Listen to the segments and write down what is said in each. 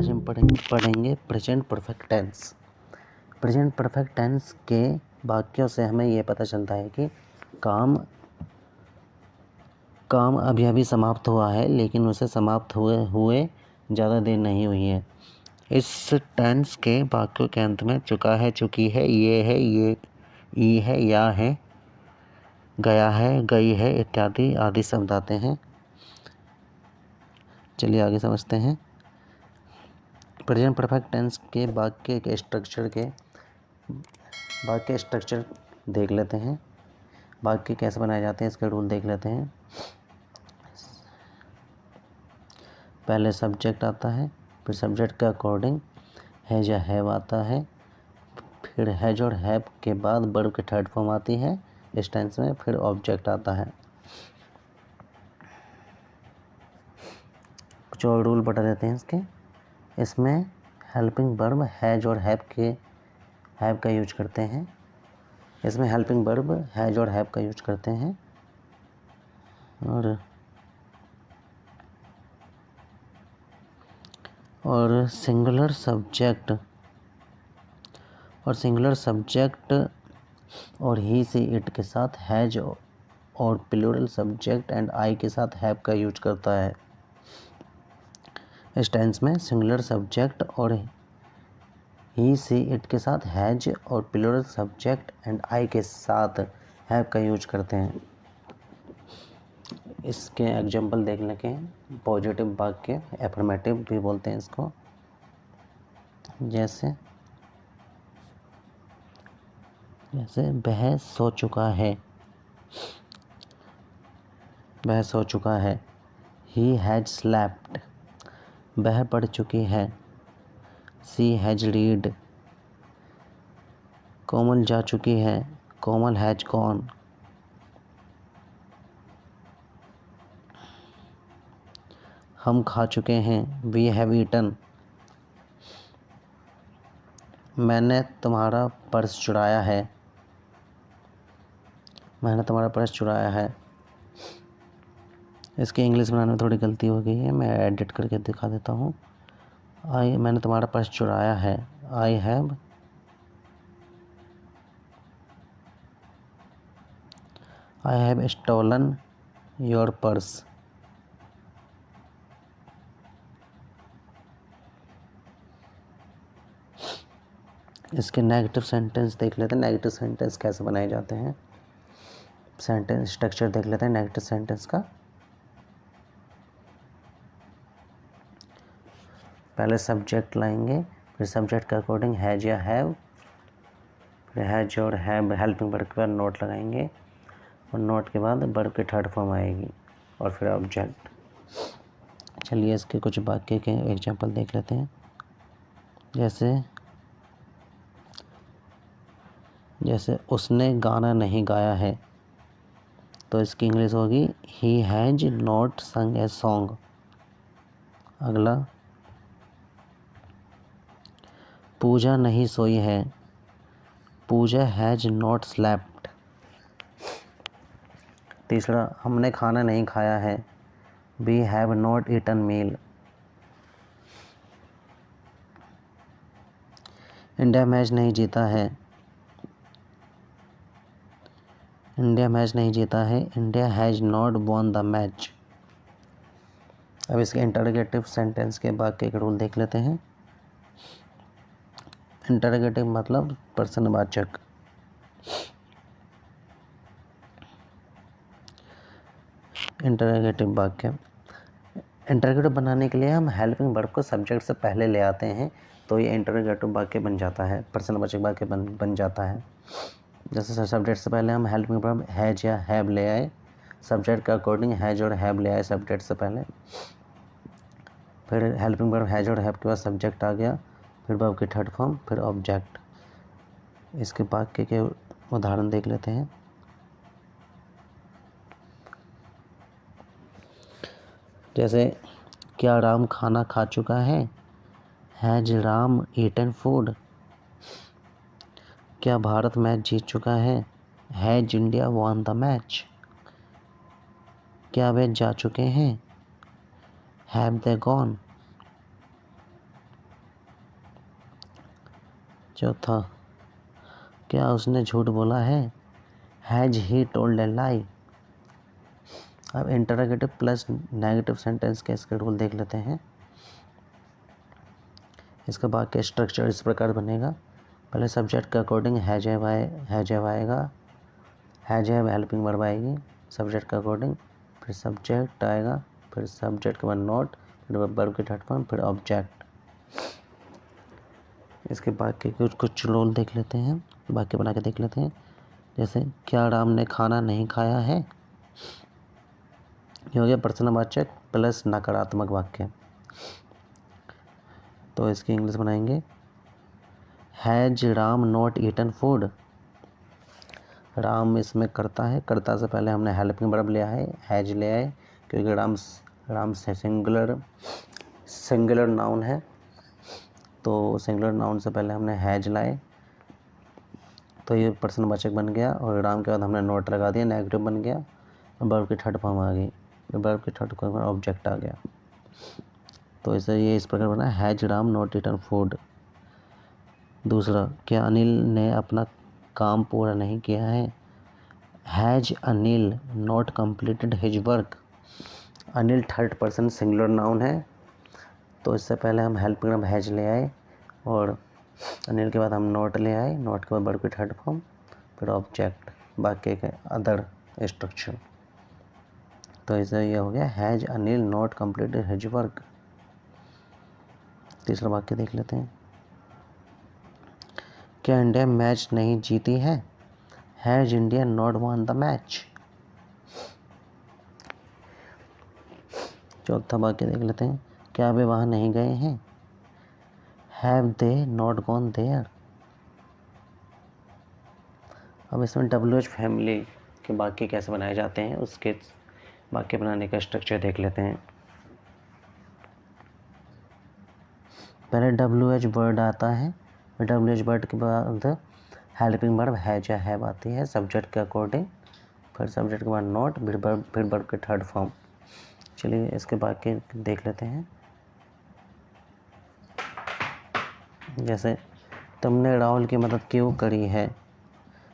आज हम पढ़ेंगे present perfect tense. Present perfect tense के वाक्यों से हमें ये पता चलता है कि काम अभी अभी समाप्त हुआ है, लेकिन उसे समाप्त हुए ज़्यादा देर नहीं हुई है। इस टेंस के वाक्यों के अंत में चुका है, चुकी है, ये है, ई है, या है, गया है, गई है इत्यादि आदि शब्द आते हैं। चलिए आगे समझते हैं। प्रेजेंट परफेक्ट टेंस के वाक्य स्ट्रक्चर देख लेते हैं। वाक्य कैसे बनाए जाते हैं इसके रूल देख लेते हैं। पहले सब्जेक्ट आता है, फिर सब्जेक्ट के अकॉर्डिंग हैज या हैव आता है, फिर हैज और हैव के बाद वर्ब की थर्ड फॉर्म आती है इस टेंस में, फिर ऑब्जेक्ट आता है। कुछ और रूल बता देते हैं इसके। इसमें हेल्पिंग वर्ब हैज और हैव का यूज करते हैं। इसमें हेल्पिंग वर्ब हैज और हैव का यूज करते हैं और सिंगुलर सब्जेक्ट और ही से इट के साथ हैज और प्लूरल सब्जेक्ट एंड आई के साथ हैव का यूज करता है। इस टेंस में सिंगुलर सब्जेक्ट और ही से इट के साथ हैज और प्लूरल सब्जेक्ट एंड आई के साथ हैव का यूज करते हैं। इसके एग्जाम्पल देख लें। पॉजिटिव वाक्य, एफर्मेटिव भी बोलते हैं इसको, जैसे वह सो चुका है, ही हैज स्लेप्ट, वह पढ़ चुकी है, सी हैज रीड, कोमल जा चुकी है, कोमल हैज गॉन, हम खा चुके हैं, वी हैव ईटन, मैंने तुम्हारा पर्स चुराया है। इसकी इंग्लिश बनाने में थोड़ी गलती हो गई है, मैं एडिट करके दिखा देता हूँ। मैंने तुम्हारा पर्स चुराया है, I have stolen your purse. इसके नेगेटिव सेंटेंस देख लेते हैं। नेगेटिव सेंटेंस कैसे बनाए जाते हैं, सेंटेंस स्ट्रक्चर देख लेते हैं नेगेटिव सेंटेंस का। पहले सब्जेक्ट लाएंगे, फिर सब्जेक्ट के अकॉर्डिंग हैज या हैव, फिर हैज और हैव हेल्पिंग वर्ब के बाद नोट लगाएंगे और नोट के बाद वर्ब की थर्ड फॉर्म आएगी और फिर ऑब्जेक्ट। चलिए इसके कुछ वाक्य के एग्जांपल देख लेते हैं। जैसे उसने गाना नहीं गाया है, तो इसकी इंग्लिश होगी ही हैज नॉट संग ए सॉन्ग। अगला, पूजा नहीं सोई है, पूजा हैज नॉट स्लेप्ट। तीसरा, हमने खाना नहीं खाया है, we have not eaten meal. India match नहीं जीता है, India has not won the match. अब इसके इंटरोगेटिव सेंटेंस के वाक्य के रूल देख लेते हैं। इंटरोगेटिव मतलब प्रश्नवाचक। इंटरोगेटिव वाक्य, इंटरोगेटिव बनाने के लिए हम हेल्पिंग वर्ब को सब्जेक्ट से पहले ले आते हैं, तो ये इंटरोगेटिव वाक्य बन जाता है, प्रश्नवाचक वाक्य बन जाता है। जैसे सब्जेक्ट से पहले हम हेल्पिंग वर्ब हैज या हैव ले आए, सब्जेक्ट के अकॉर्डिंग हैज और हैव ले आए सब्जेक्ट से पहले, फिर हेल्पिंग वर्ब हैज और हैव के बाद सब्जेक्ट आ गया, फिर वर्ब की थर्ड फॉर्म, फिर ऑब्जेक्ट। इसके वाक्य के उदाहरण देख लेते हैं। जैसे, क्या राम खाना खा चुका है, हैज राम ईटन फूड। क्या भारत मैच जीत चुका है, has India won the match. क्या वे जा चुके हैं, हैव दे गॉन। चौथा, क्या उसने झूठ बोला है? हैज ही टोल्ड ए लाई। अब इंटरोगेटिव प्लस नेगेटिव सेंटेंस के स्क्रिप्ट को देख लेते हैं। इसका वाक्य स्ट्रक्चर इस प्रकार बनेगा। पहले सब्जेक्ट के अकॉर्डिंग हैज हैव आएगा, हैज हैव हेल्पिंग वर्ब आएगी सब्जेक्ट के अकॉर्डिंग, फिर सब्जेक्ट आएगा, फिर सब्जेक्ट के बाद नोट, फिर वर्ब की थर्ड फॉर्म, फिर ऑब्जेक्ट। इसके बाकी कुछ रोल देख लेते हैं, वाक्य बना के देख लेते हैं। जैसे क्या राम ने खाना नहीं खाया है, ये हो गया प्रश्नवाचक प्लस नकारात्मक वाक्य। तो इसकी इंग्लिश बनाएंगे, has Ram not eaten food. Ram इसमें करता है, करता से पहले हमने हेल्पिंग वर्ब लिया है, हैज ले आए, क्योंकि राम से सिंगुलर नाउन है, तो सिंगुलर नाउन से पहले हमने हैज लाए, तो ये प्रश्नवाचक बन गया। और राम के बाद हमने नोट लगा दिया, नेगेटिव बन गया, वर्ब की थर्ड फॉर्म आ गई, वर्ब की थर्ड फॉर्म ऑब्जेक्ट आ गया। तो इसे ये इस प्रकार बना, has Ram not eaten food. दूसरा, क्या अनिल ने अपना काम पूरा नहीं किया है, has Anil not completed his work. Anil third person singular noun है, तो इससे पहले हम हेल्पिंग वर्ब हैज ले आए और अनिल के बाद हम नोट ले आए, नोट के बाद वर्ब की थर्ड फॉर्म, फिर ऑब्जेक्ट, वाक्य के अदर स्ट्रक्चर। तो इसे ये हो गया, has Anil not completed his work. तीसरा वाक्य देख लेते हैं, क्या इंडिया मैच नहीं जीती है, has India not won the match. चौथा वाक्य देख लेते हैं, क्या वे वहाँ नहीं गए हैं, have they not gone there. अब इसमें WH फैमिली के वाक्य कैसे बनाए जाते हैं, उसके वाक्य बनाने का स्ट्रक्चर देख लेते हैं। पहले WH वर्ड आता है, WH वर्ड के बाद हेल्पिंग वर्ब हैज या हैव आती है सब्जेक्ट के अकॉर्डिंग, फिर सब्जेक्ट के बाद नॉट, फिर वर्ब के थर्ड फॉर्म। चलिए इसके वाक्य देख लेते हैं। जैसे, तुमने राहुल की मदद क्यों करी है,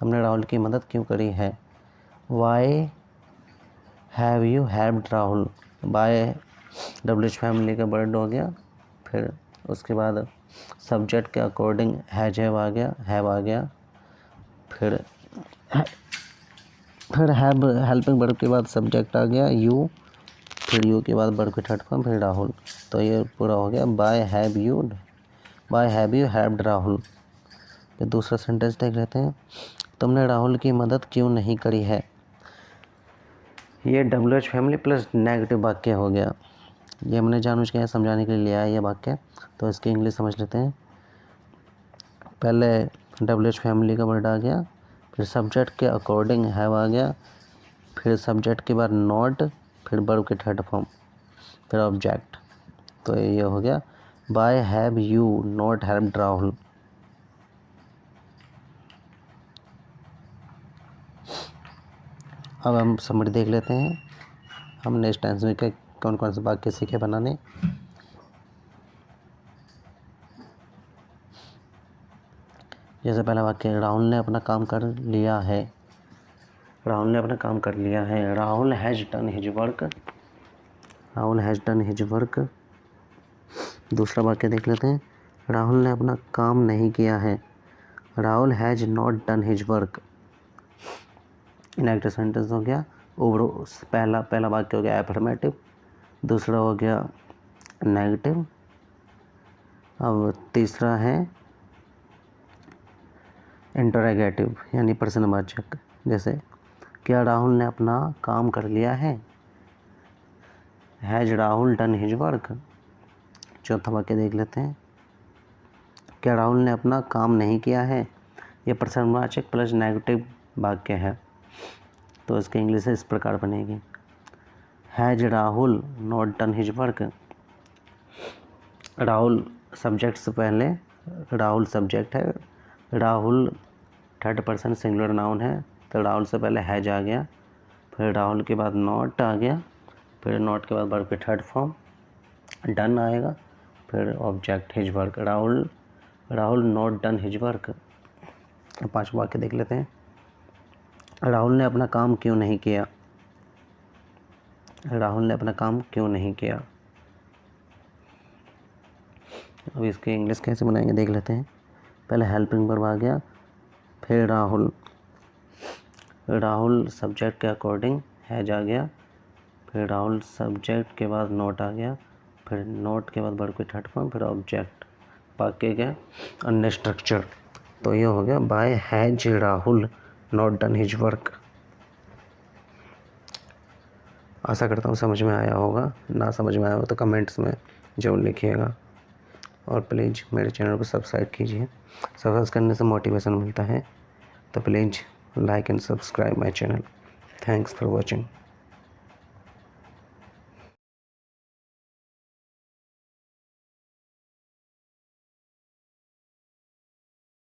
तुमने राहुल की मदद क्यों करी है, why have you helped Rahul. Why WH family का वर्ड हो गया, फिर उसके बाद सब्जेक्ट के अकॉर्डिंग हैज हैव आ गया, फिर हैव हेल्पिंग वर्ब के बाद सब्जेक्ट आ गया यू, फिर यू के बाद वर्ब के थर्ड फॉर्म, फिर राहुल। तो ये पूरा हो गया, why have you helped Rahul. फिर दूसरा सेंटेंस देख लेते हैं, तुमने राहुल की मदद क्यों नहीं करी है। ये WH फैमिली प्लस नेगेटिव वाक्य हो गया, ये हमने जानबूझ के समझाने के लिए लिया है ये वाक्य। तो इसकी इंग्लिश समझ लेते हैं। पहले WH फैमिली का वर्ड आ गया, फिर सब्जेक्ट के अकॉर्डिंग हैव आ गया, फिर सब्जेक्ट के बाद नॉट, फिर वर्ब के थर्ड फॉर्म, फिर ऑब्जेक्ट। तो ये हो गया, why have you not helped Rahul. अब हम समरी देख लेते हैं, हमने इस टेंस में के कौन कौन से वाक्य सीखे बनाने। जैसे पहला वाक्य, राहुल ने अपना काम कर लिया है, राहुल ने अपना काम कर लिया है, Rahul has done his work, Rahul has done his work. दूसरा वाक्य देख लेते हैं, राहुल ने अपना काम नहीं किया है, Rahul has not done his work. Negative sentence हो गया, पहला वाक्य हो गया एफर्मेटिव, दूसरा हो गया नेगेटिव। अब तीसरा है इंटरोगेटिव यानी प्रश्नवाचक। जैसे, क्या राहुल ने अपना काम कर लिया है, has Rahul done his work. चौथा वाक्य देख लेते हैं, क्या राहुल ने अपना काम नहीं किया है, यह प्रश्नवाचक प्लस नेगेटिव वाक्य है। तो इसकी इंग्लिश इस प्रकार बनेगी, has Rahul not done his work. Rahul subject से पहले, राहुल सब्जेक्ट है, Rahul third person singular noun है, तो राहुल से पहले हैज आ गया, फिर राहुल के बाद नॉट आ गया, फिर नॉट के बाद वर्ब के थर्ड फॉर्म डन आएगा, फिर object his work. Rahul Rahul not done his work. 5वां वाक्य देख लेते हैं। राहुल ने अपना काम क्यों नहीं किया। राहुल ने अपना काम क्यों नहीं किया। अब इसके इंग्लिश कैसे बनाएंगे देख लेते हैं। पहले हेल्पिंग वर्ब आ गया, फिर राहुल, राहुल सब्जेक्ट के अकॉर्डिंग हैज आ गया, फिर राहुल सब्जेक्ट के बाद नोट आ गया, फिर नोट के बाद वर्ब की थर्ड फॉर्म, फिर ऑब्जेक्ट। वाक्य के अन्य स्ट्रक्चर। तो ये हो गया by has Rahul not done his work. आशा करता हूँ समझ में आया होगा। ना समझ में आया हो तो कमेंट्स में जरूर लिखिएगा, और प्लीज़ मेरे चैनल को सब्सक्राइब कीजिए। सब्सक्राइब करने से मोटिवेशन मिलता है, तो please like and subscribe my channel. Thanks for watching.